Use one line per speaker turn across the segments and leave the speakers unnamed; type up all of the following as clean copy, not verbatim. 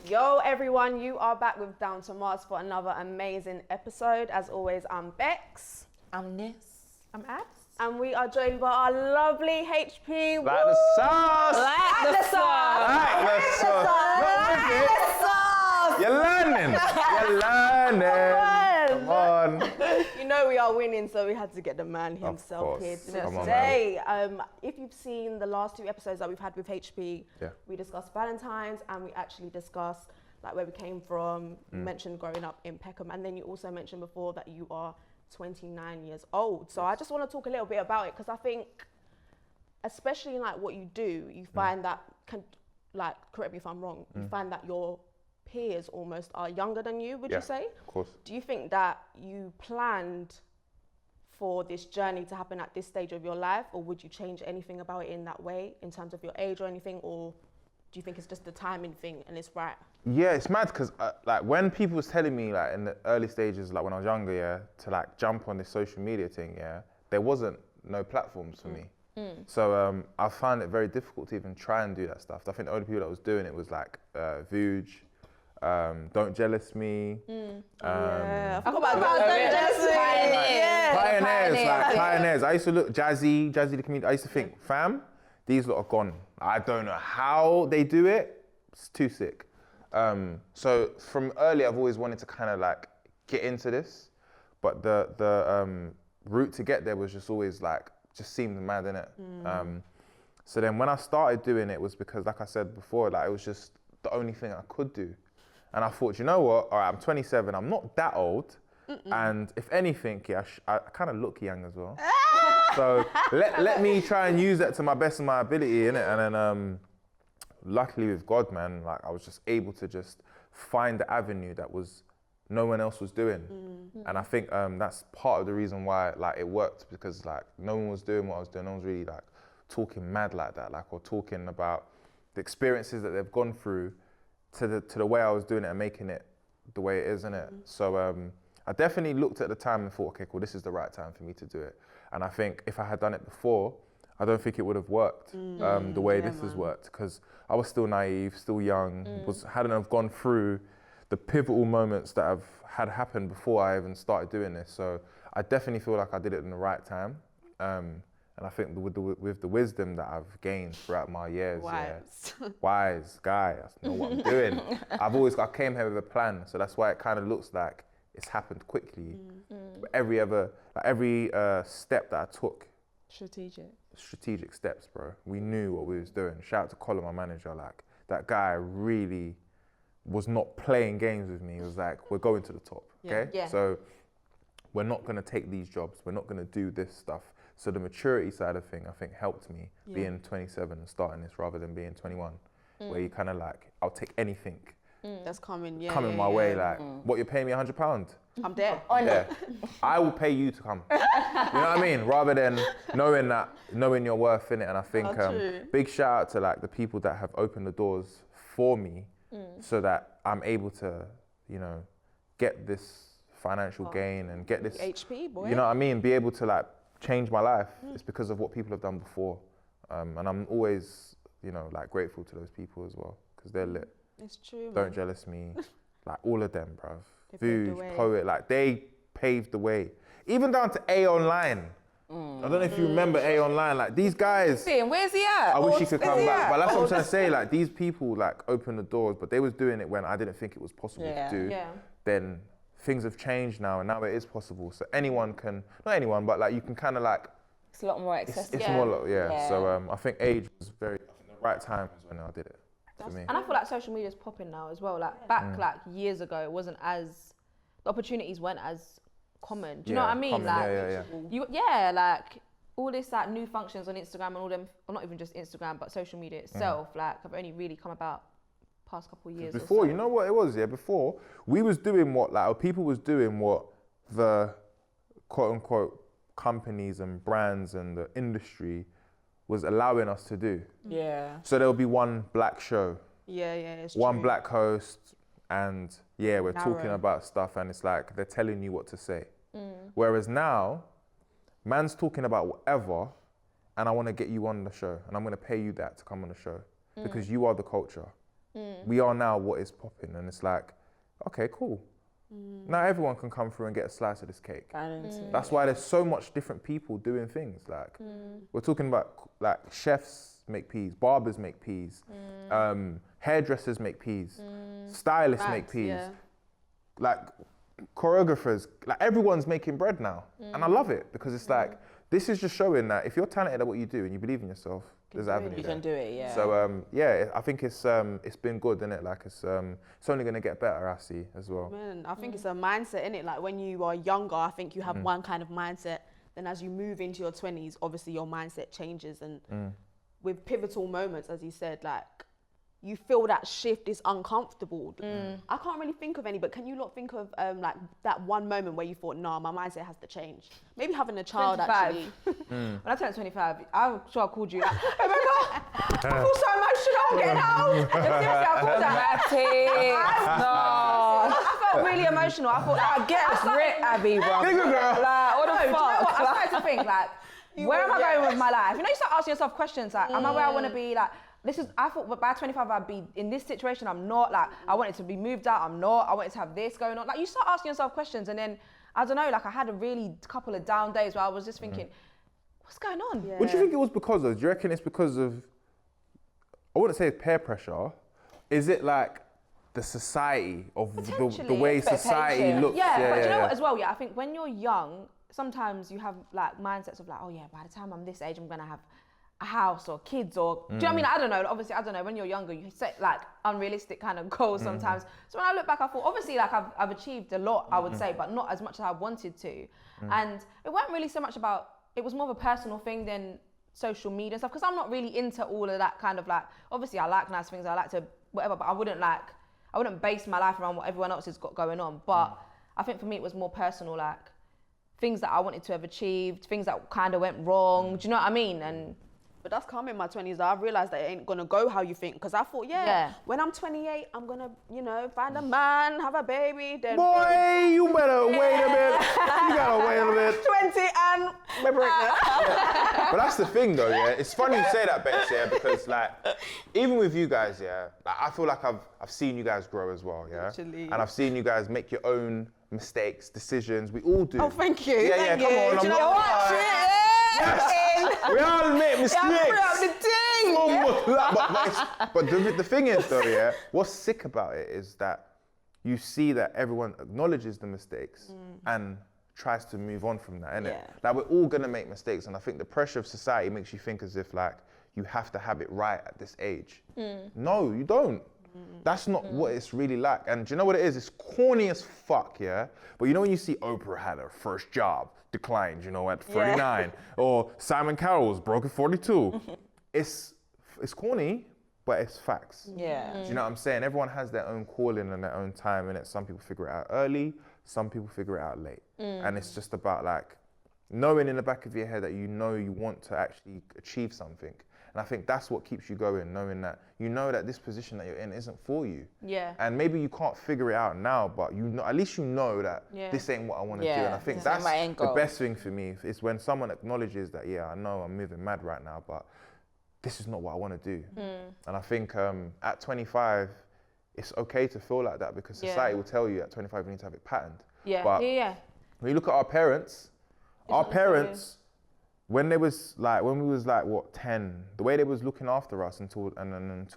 Yo everyone, you are back with Down to Mars for another amazing episode. As always, I'm Bex.
I'm Nis.
I'm Abs.
And we are joined by our lovely HP.
Like the sauce!
Like the sauce!
Like the sauce!
Like the sauce!
You're learning! You're learning! Come on!
You know we are winning, so we had to get the man himself here today. If you've seen the last 2 episodes that we've had with HP, we discussed Valentine's and we actually discussed like where we came from. You mentioned growing up in Peckham, and then you also mentioned before that you are 29 years old. So I just want to talk a little bit about it, because I think, especially in like what you do, you find that, like, correct me if I'm wrong, you find that your peers almost are younger than you, would you say?
Of course.
Do you think that you planned for this journey to happen at this stage of your life, or would you change anything about it in that way, in terms of your age or anything, or do you think it's just the timing thing and it's right?
Yeah, it's mad because like when people was telling me like in the early stages, like when I was younger, to like jump on this social media thing, there wasn't no platforms for me. So I found it very difficult to even try and do that stuff. I think the only people that was doing it was like Vuj, Don't Jealous Me.
I forgot about Don't Jealous Me.
Pioneers. I used to look Jazzy the community. I used to think, fam, these lot are gone. I don't know how they do it. It's too sick. So from early, I've always wanted to kind of like get into this, but the route to get there was just always like, just seemed mad, innit? So then when I started doing it was because, like I said before, like it was just the only thing I could do. And I thought, you know what? All right, I'm 27, I'm not that old. And if anything, I kind of look young as well. So let me try and use that to my best of my ability, innit? And then luckily with God, man, like I was just able to just find the avenue that was no one else was doing. And I think that's part of the reason why like it worked, because like no one was doing what I was doing. No one was really like talking mad like that, like, or talking about the experiences that they've gone through to the way I was doing it and making it the way it is, innit? So I definitely looked at the time and thought, okay, cool, this is the right time for me to do it. And I think if I had done it before, I don't think it would have worked the way this has worked, because I was still naive, still young, hadn't have gone through the pivotal moments that have had happened before I even started doing this. So I definitely feel like I did it in the right time. And I think with the wisdom that I've gained throughout my years, wise guy, I know what I'm doing. I came here with a plan, so that's why it kind of looks like it's happened quickly. But every step that I took, strategic steps, bro. We knew what we was doing. Shout out to Colin, my manager. Like that guy really was not playing games with me. He was like, we're going to the top, okay? Yeah. So we're not gonna take these jobs. We're not gonna do this stuff. So the maturity side of thing, I think, helped me being 27 and starting this rather than being 21, where you kind of like, I'll take anything.
That's coming,
my way, like, what, you're paying me £100?
I'm there.
I will pay you to come. You know what I mean? Rather than knowing your worth in it. And I think big shout out to like the people that have opened the doors for me, so that I'm able to, you know, get this financial gain and get this
HP, boy.
You know what I mean? Be able to like change my life. It's because of what people have done before, and I'm always, you know, like grateful to those people as well, because they're lit.
It's true.
Don't Jealous Me, like all of them, bruv. Vuj, Poet, like they paved the way. Even down to A Online. I don't know if you remember A Online, like these guys.
Where's he at?
I wish he could come back, but that's what I'm trying to say. Like these people like opened the doors, but they was doing it when I didn't think it was possible to do. Then things have changed now, and now it is possible. So anyone can, not anyone, but like you can kind of like.
It's a lot more accessible.
It's more, So I think age was the right time was when I did it.
And I feel like social media is popping now as well. Like back like years ago, it wasn't as, the opportunities weren't as common. Do you know what I mean? Like all this like new functions on Instagram and all them, or not even just Instagram, but social media itself, like have only really come about past couple of years.
Before, you know what it was? Before we was doing what, like, or people was doing what the quote unquote companies and brands and the industry was allowing us to do. So there'll be one black show.
It's
one
true.
black host, and we're talking about stuff, and it's like they're telling you what to say. Whereas now, man's talking about whatever, and I want to get you on the show, and I'm going to pay you that to come on the show because you are the culture. we are now what is popping, and it's like, okay, cool. Now everyone can come through and get a slice of this cake. That's why there's so much different people doing things. Like we're talking about like chefs make peas, barbers make peas, hairdressers make peas, stylists make peas, like choreographers, like everyone's making bread now. And I love it because it's like, this is just showing that if you're talented at what you do and you believe in yourself, there's avenue.
You can do it, yeah.
So I think it's been good, isn't it? Like it's only gonna get better, I see as well.
Man, I think it's a mindset, innit? Like when you are younger, I think you have one kind of mindset. Then as you move into your 20s, obviously your mindset changes, and with pivotal moments, as you said, like you feel that shift is uncomfortable. I can't really think of any, but can you lot think of like that one moment where you thought, nah, my mindset has to change? Maybe having a child
25.
actually.
When I turned 25, I'm sure I called you like, oh my God, I feel so emotional, I'm getting old. Seriously, I thought that. No. I felt really emotional. I thought, like, get us Rick, Abby, bro.
Bigger girl.
Like, what the fuck? You know what? I started to think, like, where am I going with my life? You know, you start asking yourself questions like, am I where I want to be? Like, I thought by 25 I'd be in this situation, I'm not. Like, I wanted to be moved out, I'm not. I wanted to have this going on. Like, you start asking yourself questions, and then, I don't know, like I had a really couple of down days where I was just thinking, what's going on?
Yeah.
What do you think it was because of? Do you reckon it's because of, I wouldn't say it's peer pressure, is it like the society of the way society looks?
Yeah, but do you know what as well, I think when you're young, sometimes you have like mindsets of like, oh yeah, by the time I'm this age, I'm gonna have a house or kids or, do you know what I mean? I don't know, obviously, I don't know, when you're younger, you set like unrealistic kind of goals sometimes. So when I look back, I thought, obviously like I've achieved a lot, I would say, but not as much as I wanted to. And it wasn't really so much about, it was more of a personal thing than social media and stuff, because I'm not really into all of that kind of like, obviously I like nice things, I like to whatever, but I wouldn't base my life around what everyone else has got going on. But I think for me, it was more personal, like things that I wanted to have achieved, things that kind of went wrong, do you know what I mean?
But that's come in my 20s. I've realised that it ain't gonna go how you think. Because I thought, when I'm 28, I'm gonna, find a man, have a baby. Then
boy, you better wait a bit. You gotta wait a bit.
20 and we're pregnant.
But that's the thing, though. Yeah, it's funny you say that, Bex. Yeah, because like even with you guys, like I feel like I've seen you guys grow as well. Yeah,
Literally.
And I've seen you guys make your own mistakes, decisions. We all do.
Oh, thank you.
Yeah,
thank
come
you.
on.
Do you know what?
We all make mistakes. But the thing is, though, what's sick about it is that you see that everyone acknowledges the mistakes and tries to move on from that, innit?
Yeah.
Like, we're all gonna make mistakes, and I think the pressure of society makes you think as if, like, you have to have it right at this age. No, you don't. That's not what it's really like. And do you know what it is? It's corny as fuck, yeah? But you know when you see Oprah had her first job, declined, at 39, or Simon Cowell was broke at 42. It's corny, but it's facts.
Yeah.
Do you know what I'm saying? Everyone has their own calling and their own time in it. Some people figure it out early, some people figure it out late. And it's just about like knowing in the back of your head that you want to actually achieve something. And I think that's what keeps you going, knowing that that this position that you're in isn't for you.
Yeah.
And maybe you can't figure it out now, but at least you know that this ain't what I want to do. And I think that's the best thing for me is when someone acknowledges that, I know I'm moving mad right now, but this is not what I want to do. And I think at 25, it's okay to feel like that because society will tell you at 25 you need to have it patterned.
Yeah.
But when you look at our parents, when we was like, 10, the way they was looking after us until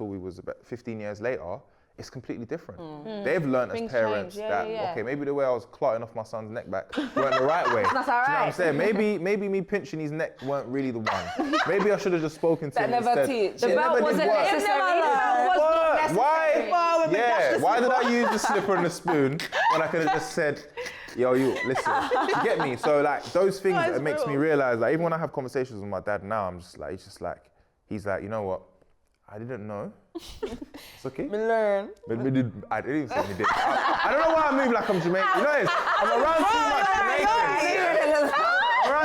we was about 15 years later, it's completely different. They've learned as parents that, okay, maybe the way I was clotting off my son's neck back weren't the right way.
That's all right.
Do you know what I'm saying? Maybe me pinching his neck weren't really the one. Maybe I should have just spoken to him instead.
The belt wasn't necessary.
Why did I use the slipper and the spoon when I could have just said, yo, you, listen, you get me? So like those things that makes me realize, like even when I have conversations with my dad now, I'm just like, he's like, you know what? I didn't know. It's okay.
Me learn.
I didn't even say me did. I don't know why I move like I'm Jamaican. You know this? I'm around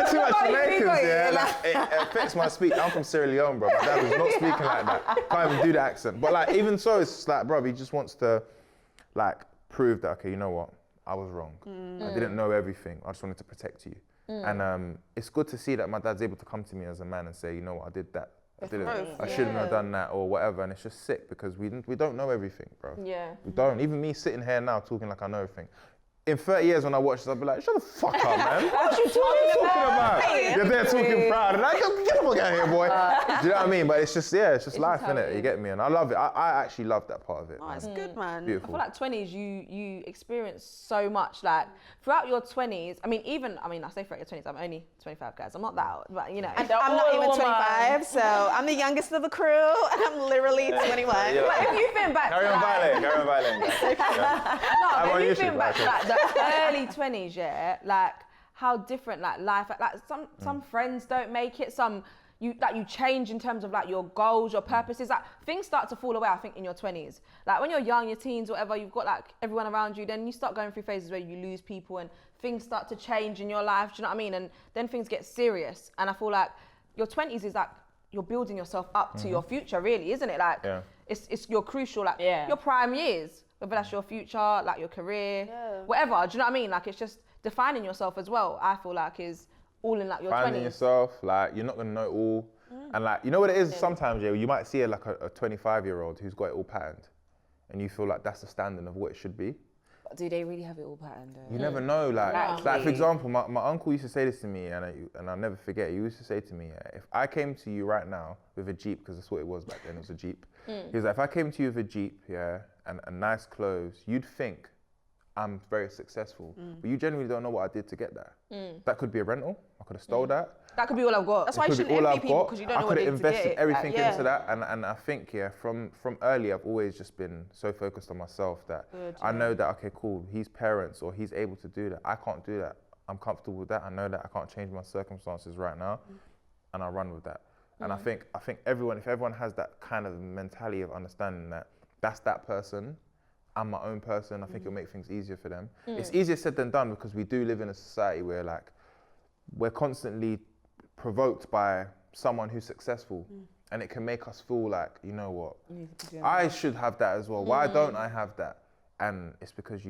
too much Jamaicans. Like, it affects my speech. I'm from Sierra Leone, bro. My dad was not speaking like that. Can't even do the accent. But like, even so, it's just like, bro, he just wants to like prove that, okay, you know what? I was wrong. I didn't know everything. I just wanted to protect you. And it's good to see that my dad's able to come to me as a man and say, you know what, I did that I didn't. I shouldn't have done that or whatever. And it's just sick because we don't know everything, bro.
Yeah.
We don't. Even me sitting here now talking like I know everything. In 30 years when I watch this, I'll be like, shut the fuck up, man. What are you talking about? You're there talking proud. And I go, get the fuck out of here, boy. Do you know what I mean? But it's just life, innit? You get me? And I love it. I actually love that part of it.
Oh, it's good, man.
Beautiful.
I feel like 20s, you experience so much. Like, throughout your 20s, I say throughout your 20s, I'm only 25, guys. I'm not that old, but you know.
And I'm not even 25, so I'm the youngest of the crew, and I'm literally 21.
But if you think back
Carry on violating.
No, but if you think back to like the early 20s, yeah, like how different like life, like some friends don't make it, you change in terms of like your goals, your purposes, like things start to fall away, I think, in your 20s. Like when you're young, your teens, whatever, you've got like everyone around you, then you start going through phases where you lose people and things start to change in your life, do you know what I mean? And then things get serious. And I feel like your 20s is like, you're building yourself up to your future, really, isn't it? Like, it's your crucial, like, your prime years, whether that's your future, like your career, whatever, do you know what I mean? Like, it's just defining yourself as well, I feel like, is all in like your 20s.
Finding yourself, like, you're not gonna know all. And like, you know what it is sometimes, you might see a 25-year-old who's got it all patterned, and you feel like that's the standard of what it should be.
But do they really have it all patterned?
You never know, like for example, my uncle used to say this to me, and I'll never forget. He used to say to me, if I came to you right now with a Jeep, because that's what it was back then, it was a Jeep. He was like, if I came to you with a Jeep, and nice clothes, you'd think I'm very successful, but you genuinely don't know what I did to get that. That could be a rental. I could have stole that.
That could be all I've got.
That's why you shouldn't envy people, because you don't know what they did to get it.
I could have invested everything into that, and I think, from early, I've always just been so focused on myself that I know that, okay, cool, he's parents or he's able to do that. I can't do that. I'm comfortable with that. I know that I can't change my circumstances right now, and I run with that. And I think if everyone has that kind of mentality of understanding that that's that person, I'm my own person, I think it'll make things easier for them. It's easier said than done, because we do live in a society where like we're constantly provoked by someone who's successful, and it can make us feel like, you know what, I should have that as well. Why don't I have that? And it's because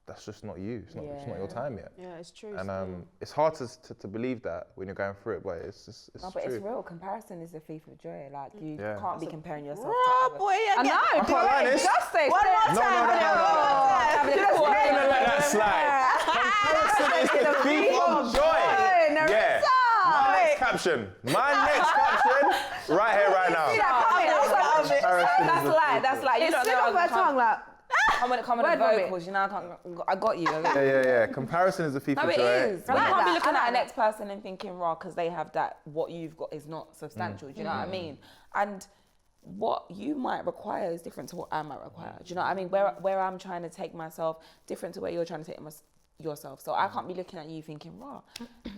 that's just not you. It's not your time yet.
Yeah, it's true.
And it's hard to believe that when you're going through it, but it's
no, but
true.
it's real. Comparison is the thief of joy. Like you can't be comparing yourself to others.
Boy,
I know.
I can't lie this.
Just say
one more time.
I'm gonna let that slide. Comparison is the thief of joy. Yeah. My next caption, right here, right now.
That's like, you slip off her tongue, like.
I'm gonna come on the vocals, you know, I got you.
Yeah. Comparison is the thief of joy.
No, it is. Like, I can't be looking at the next person and thinking, raw, because they have that, what you've got is not substantial, do you know what I mean? And what you might require is different to what I might require. Do you know what I mean? Where I'm trying to take myself, different to where you're trying to take yourself. So I can't be looking at you thinking, raw,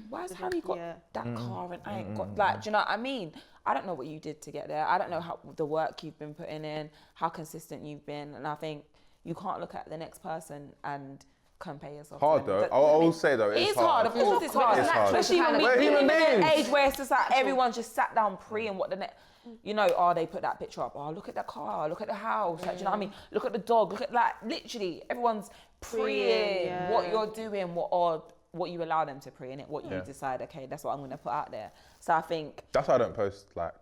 why has Harry got that car and I ain't got, like, do you know what I mean? I don't know what you did to get there. I don't know how the work you've been putting in, how consistent you've been. And I think you can't look at the next person and compare yourself.
Hard though. I will say though, it's hard.
Of course it's hard. Especially when we live in an age where it's just like everyone just sat down pre-and what the next, you know, they put that picture up. Oh, look at the car, look at the house. Like, do you know what I mean? Look at the dog. Look at like literally everyone's pre-ing what you're doing, what you allow them to pre in it, what you decide. Okay, that's what I'm gonna put out there. So I think
that's why I don't post like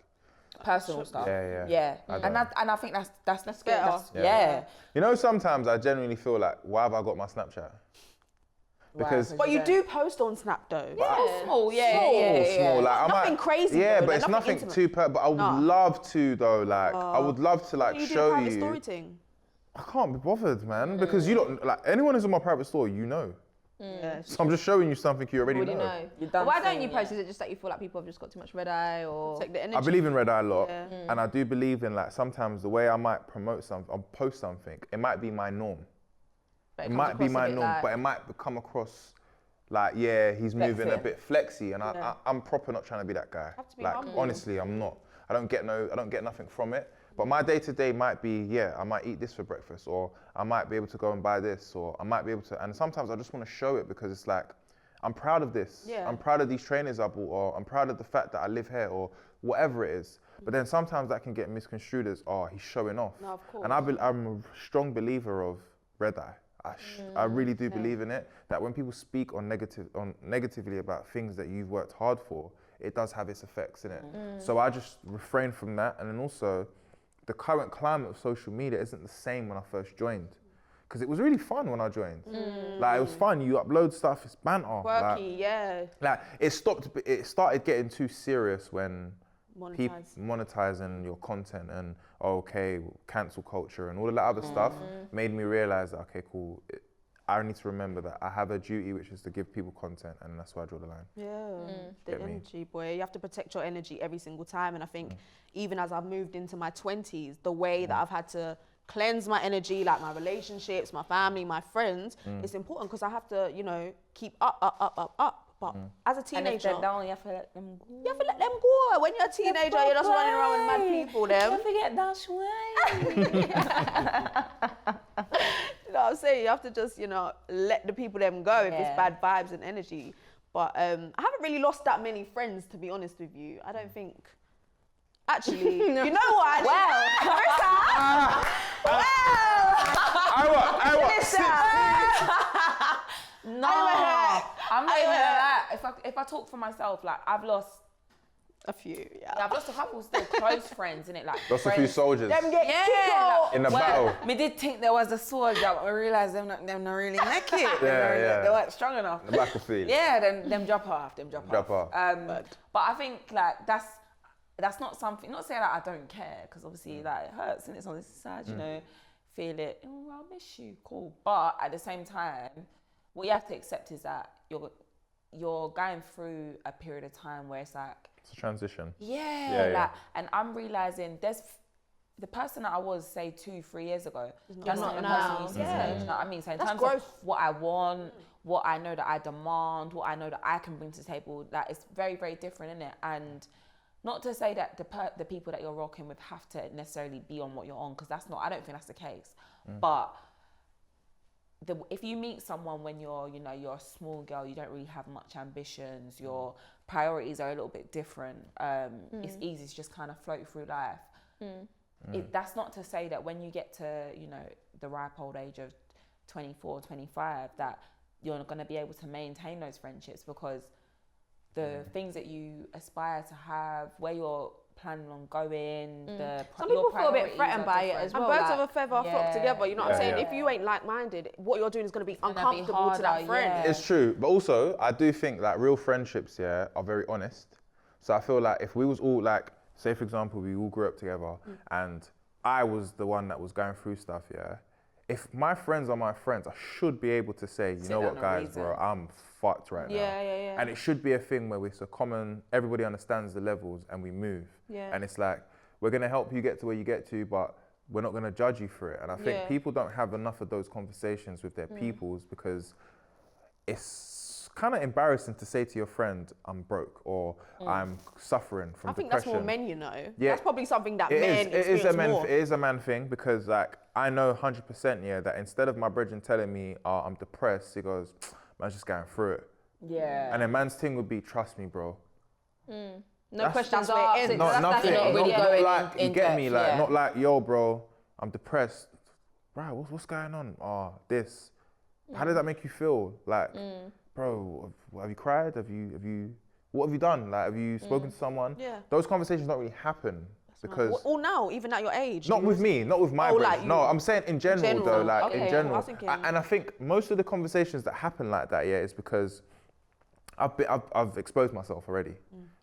personal stuff.
Yeah.
And I think that's good.
Yeah.
You know, sometimes I genuinely feel like, why have I got my Snapchat? Because
but you do post on Snap though.
Small.
Small. Like,
nothing crazy.
Yeah,
though,
but it's nothing
intimate.
too but I would love to though. Like, I would love to like show you.
Story thing?
I can't be bothered, man, because you don't like anyone who's on my private store. You know. So I'm just showing you something you already know.
Why don't you post? Is it just that you feel like people have just got too much red eye, or
take the energy?
I believe in red eye a lot, and I do believe in like sometimes the way I might promote something, I'll post something. It might be my norm. It might be my norm, but it might come across like, he's moving a bit flexy, and I'm proper not trying to be that guy. Like honestly, I'm not. I don't get nothing from it. But my day-to-day might be, I might eat this for breakfast, or I might be able to go and buy this, or I might be able to, and sometimes I just want to show it because it's like, I'm proud of this. I'm proud of these trainers I bought, or I'm proud of the fact that I live here, or whatever it is. But then sometimes that can get misconstrued as, he's showing off. No, of course. And I'm a strong believer of red eye. I really do believe in it, that when people speak negatively about things that you've worked hard for, it does have its effects, innit? So I just refrain from that. And then also, the current climate of social media isn't the same when I first joined. Because it was really fun when I joined. Like, it was fun, you upload stuff, it's banter.
Quirky, yeah.
Like, it started getting too serious when people monetizing your content and, cancel culture and all of that other stuff made me realize that, okay, cool, I need to remember that I have a duty, which is to give people content, and that's where I draw the line.
The energy, boy. You have to protect your energy every single time. And I think even as I've moved into my 20s, the way that I've had to cleanse my energy, like my relationships, my family, my friends, it's important because I have to, you know, keep up. But as a teenager,
and if they're down, you have to let them go.
You have to let them go. When you're a teenager, you're just running around with mad people.
Don't forget that's way.
You know what I'm saying? You have to just, you know, let the people them go if it's bad vibes and energy. But I haven't really lost that many friends, to be honest with you. I don't think. Actually, you know what?
Well,
Carissa.
No, I'm not even gonna lie. If I talk for myself, like I've lost
a few,
I've lost a couple still close friends, innit? Like
lost a few soldiers.
Them get killed
in the battle.
Me did think there was a soldier, but I realised them not really make it. They weren't strong enough.
The battlefield.
Yeah, then them drop off.
Drop off.
But I think like that's not something. Not saying that I don't care, because obviously like it hurts and it's on this side, you know, feel it. Oh, I'll miss you, cool. But at the same time, what you have to accept is that you're going through a period of time where it's like
it's a transition.
Yeah. And I'm realising there's the person that I was, say, 2-3 years ago. That's not the person you see today. Do you know what I mean? So in terms of what I want, what I know that I demand, what I know that I can bring to the table, that it's very, very different, isn't it? And not to say that the people that you're rocking with have to necessarily be on what you're on, because that's not. I don't think that's the case. But if you meet someone when you're a small girl, you don't really have much ambitions, your priorities are a little bit different, it's easy to just kind of float through life. That's not to say that when you get to, you know, the ripe old age of 24, 25, that you're not going to be able to maintain those friendships, because the things that you aspire to have, where you're planning on going,
some people feel a bit threatened by it as well.
And birds of a feather flock together, you know what I'm saying? If you ain't like-minded, what you're doing is going to be uncomfortable to that friend.
It's true, but also I do think like real friendships are very honest. So I feel like if we was all like, say for example, we all grew up together and I was the one that was going through stuff, if my friends are my friends, I should be able to say, you know what, guys, bro, I'm fucked right now. And it should be a thing where it's a common, everybody understands the levels and we move. And it's like, we're going to help you get to where you get to, but we're not going to judge you for it. And I think people don't have enough of those conversations with their peoples, because it's kind of embarrassing to say to your friend, I'm broke, or I'm suffering from depression.
I think that's more men, you know. That's probably something that men experience more.
It is a man thing, because like, I know 100% that instead of my brethren telling me, I'm depressed, he goes, man's just going through it. And then man's thing would be, trust me, bro.
No questions asked.
Nothing.
Not really going
like,
in
you get me?
depth,
Like, not like, yo, bro, I'm depressed. Bro, what's going on? This. How does that make you feel? Like, bro, have you cried? What have you done? Like, have you spoken to someone? Those conversations don't really happen. Because
or now, even at your age.
Not with me, not with my friends. No, I'm saying in general though, like in general. And I think most of the conversations that happen like that, is because I've exposed myself already.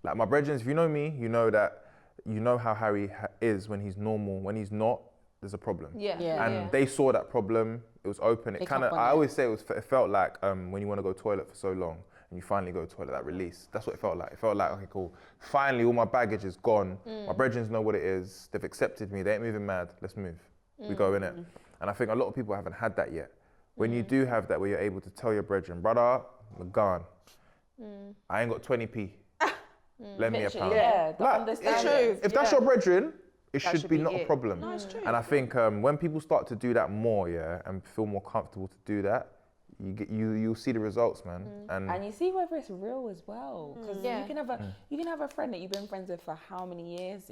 Like my brethren, if you know me, you know how Harry is when he's normal. When he's not, there's a problem. And they saw that problem. It was open. It kind of, I always say it felt like when you want to go toilet for so long and you finally go to toilet, that release. That's what it felt like. It felt like, okay, cool. Finally, all my baggage is gone. My brethren know what it is. They've accepted me. They ain't moving mad. Let's move. We go in it. And I think a lot of people haven't had that yet. When you do have that, where you're able to tell your brethren, brother, I'm gone. I ain't got 20p. Lend me a pound.
It's true.
If that's your brethren, it should be not a problem.
No, it's true.
And I think when people start to do that more, and feel more comfortable to do that, you'll see the results, man.
And you see whether it's real as well, because you can have a friend that you've been friends with for how many years,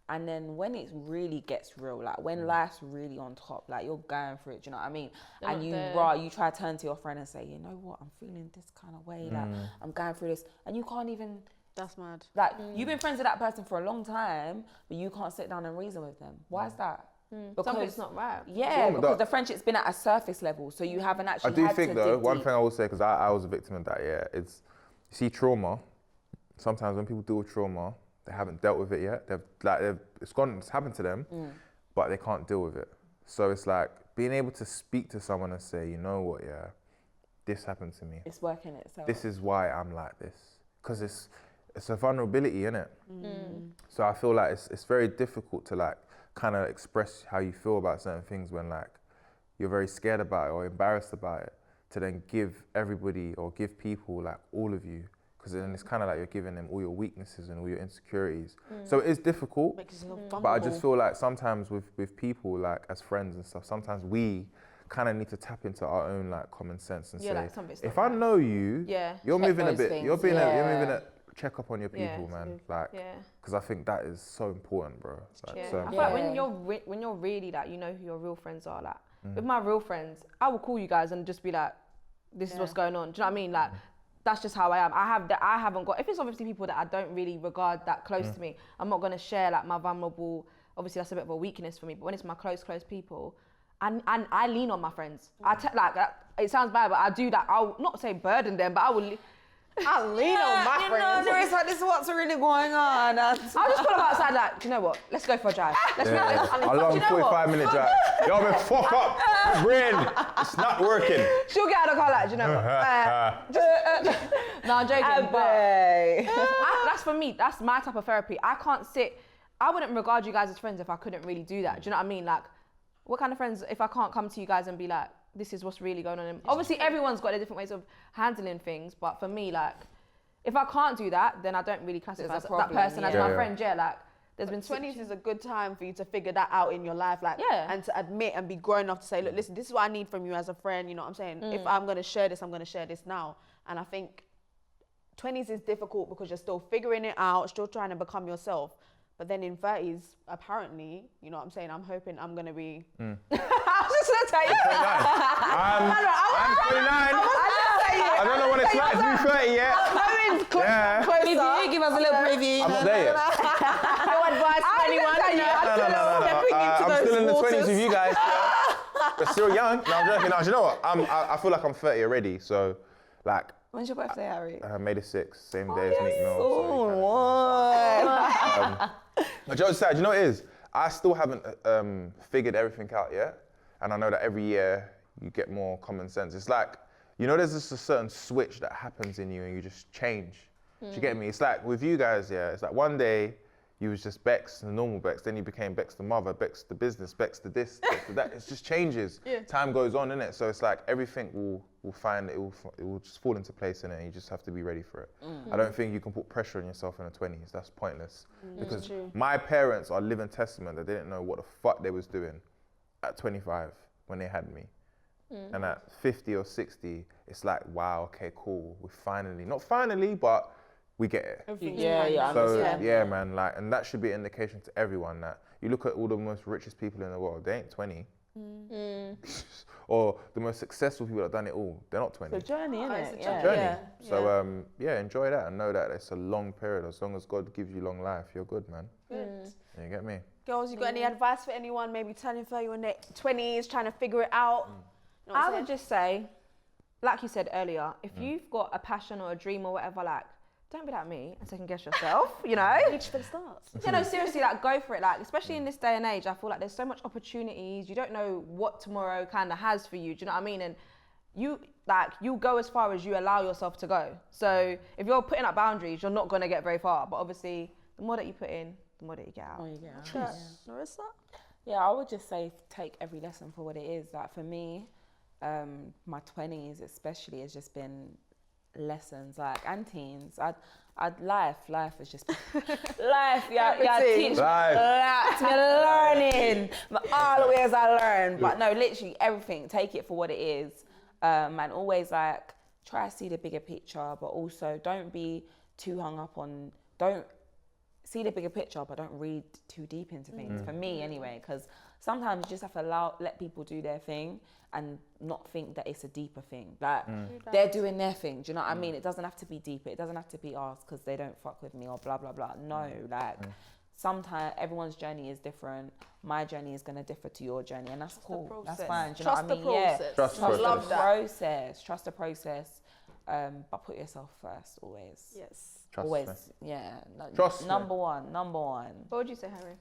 and then when it really gets real, like when life's really on top, like you're going through it, do you know what I mean? And you try to turn to your friend and say, you know what, I'm feeling this kind of way, like I'm going through this, and you can't even
That's mad.
Like, you've been friends with that person for a long time, but you can't sit down and reason with them. Why is that?
Because something's not right.
Yeah, because the friendship's been at a surface level, so you haven't actually.
I do think though, one thing I will say, because I was a victim of that. Yeah, it's you see trauma. Sometimes when people deal with trauma, they haven't dealt with it yet. It's happened to them, but they can't deal with it. So it's like being able to speak to someone and say, you know what, yeah, this happened to me.
It's working itself.
This is why I'm like this, because it's a vulnerability, innit? So I feel like it's very difficult to like kind of express how you feel about certain things when like you're very scared about it or embarrassed about it, to then give everybody or give people like all of you, because then it's kind of like you're giving them all your weaknesses and all your insecurities. So it is difficult, but I just feel like sometimes with people, like as friends and stuff, sometimes we kind of need to tap into our own like common sense and say,
like,
if I know you, you're moving a bit, you're moving a check up on your people, man. Like, because I think that is so important, bro. Like, so
I feel like when you're really like, you know who your real friends are. Like with my real friends, I will call you guys and just be like, this is what's going on. Do you know what I mean? Like, that's just how I am. I haven't got, if it's obviously people that I don't really regard that close to me, I'm not going to share like my vulnerable, obviously that's a bit of a weakness for me, but when it's my close people, and I lean on my friends. It sounds bad, but I do that. I'll not say burden them, but I lean on my friends.
There is like, this is what's really going on.
I'll just pull them outside like, do you know what? Let's go for a drive.
I love a 45-minute drive. Yo, man, fuck up. My brain, it's not working.
She'll get out of the car like, do you know what? No, I'm joking. That's for me. That's my type of therapy. I wouldn't regard you guys as friends if I couldn't really do that. Do you know what I mean? Like, what kind of friends if I can't come to you guys and be like, this is what's really going on? And obviously, everyone's got their different ways of handling things, but for me, like, if I can't do that, then I don't really classify that person as my friend. Yeah, like, there's been
20s is a good time for you to figure that out in your life, like, and to admit and be grown enough to say, look, listen, this is what I need from you as a friend. You know what I'm saying? If I'm going to share this, I'm going to share this now. And I think 20s is difficult because you're still figuring it out, still trying to become yourself. But then in 30s, apparently, you know what I'm saying, I'm hoping I'm going to be... I was just going to tell you.
I'm 29. I don't know what it's like to be 30 yet.
I'm closer.
Give us a little preview.
I'm not there yet.
No advice for anyone.
I'm still in the 20s with you guys. We're still young. No, I'm joking. No, you know what? I feel like I'm 30 already, so like...
When's your birthday, Harry?
May the 6th, same day as Nick Mill. But Joe's sad, you know what it is? I still haven't figured everything out yet. And I know that every year you get more common sense. It's like, you know, there's just a certain switch that happens in you and you just change. Do you get me? It's like with you guys, it's like one day you was just Bex, the normal Bex, then you became Bex the mother, Bex the business, Bex the this, Bex the that. It just changes. Time goes on, innit? So it's like everything will find, it will just fall into place, innit? And you just have to be ready for it. I don't think you can put pressure on yourself in the 20s. That's pointless. Because my parents are living testament that they didn't know what the fuck they was doing at 25 when they had me. And at 50 or 60, it's like, wow, okay, cool. We finally, not finally, but we get it. So yeah, man, like, and that should be an indication to everyone that you look at all the most richest people in the world, they ain't 20. Or the most successful people that have done it all, they're not 20.
It's a journey, isn't it?
It's a journey. So enjoy that and know that it's a long period. As long as God gives you long life, you're good, man. You get me?
Girls, you got any advice for anyone maybe turning 30 in their 20s, trying to figure it out? You know
I would just say, like you said earlier, if you've got a passion or a dream or whatever, like, don't be like me and second guess yourself, you know?
Reach for the stars.
You know, seriously, like, go for it. Like, especially in this day and age, I feel like there's so much opportunities. You don't know what tomorrow kind of has for you. Do you know what I mean? And you go as far as you allow yourself to go. So if you're putting up boundaries, you're not going to get very far. But obviously, the more that you put in, the more that you get out.
Narissa?
Yeah, I would just say take every lesson for what it is. Like, for me, my 20s especially has just been lessons, like, and teens. Life has just been life. Teach me learning. But always I learn. But no, literally everything. Take it for what it is, and always like try to see the bigger picture. But also don't be too hung up on. Don't see the bigger picture, but don't read too deep into things. For me, anyway, because sometimes you just have to let people do their thing and not think that it's a deeper thing. Like, they're doing their thing, do you know what I mean? It doesn't have to be deeper. It doesn't have to be asked because they don't fuck with me or blah, blah, blah. No, like, sometimes everyone's journey is different. My journey is going to differ to your journey, and that's cool. That's fine. Do you know what I mean?
Yeah.
Trust the
process. Trust the process. But put yourself first, always.
Yes.
Always. Yeah. Number one.
What would you say, Harry?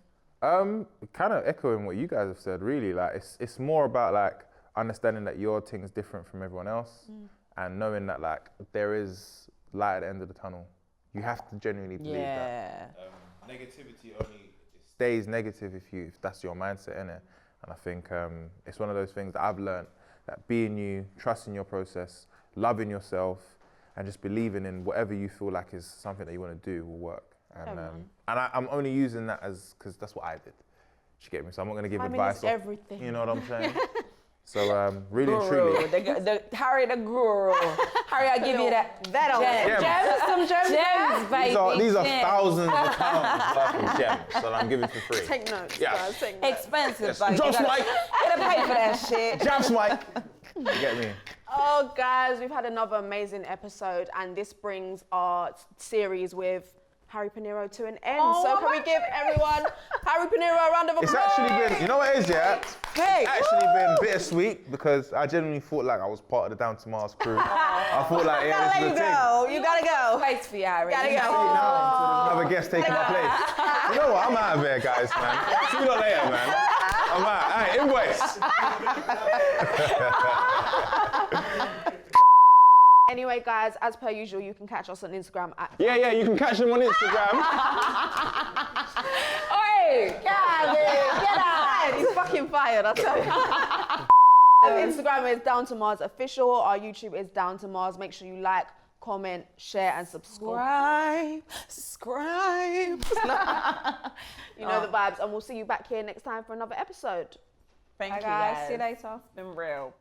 Kind of echoing what you guys have said, really. Like, it's more about like understanding that your thing is different from everyone else, and knowing that like there is light at the end of the tunnel. You have to genuinely believe that. Negativity only stays negative if that's your mindset, innit? And I think it's one of those things that I've learned, that being you, trusting your process, loving yourself, and just believing in whatever you feel like is something that you want to do will work. And I'm only using that because that's what I did. You get me? So I'm not going to give advice.
Everything.
You know what I'm saying? So really and truly.
The Harry the guru. Harry, I give you that. Gems, baby.
These are thousands of pounds worth of gems that I'm giving for free.
Take notes,
guys.
Take notes.
Expensive, baby.
Just like.
Gotta pay for that shit.
Jams, Mike. You get me?
Oh, guys, we've had another amazing episode, and this brings our series with Harry Pinero to an end. So can we give everyone Harry Pinero a round of applause?
It's actually been, you know what it is, yeah? It's actually been bittersweet because I genuinely thought like I was part of the Down to Mars crew. I thought like, yeah, this is the thing.
You gotta go.
Place for you, Harry.
Gotta go.
Another guest taking my place. You know what? I'm out of here, guys, man. See you lot later, man. I'm out. All right, invoice.
Anyway, guys, as per usual, you can catch us on Instagram at...
Yeah, you can catch them on Instagram.
Oi! Get out! He's fucking fired, I'll tell you. Instagram is Down to Mars Official. Our YouTube is Down to Mars. Make sure you like, comment, share, and subscribe.
Subscribe.
You know the vibes, and we'll see you back here next time for another episode.
Thank you,
guys.
guys.
See you later.
It's been real.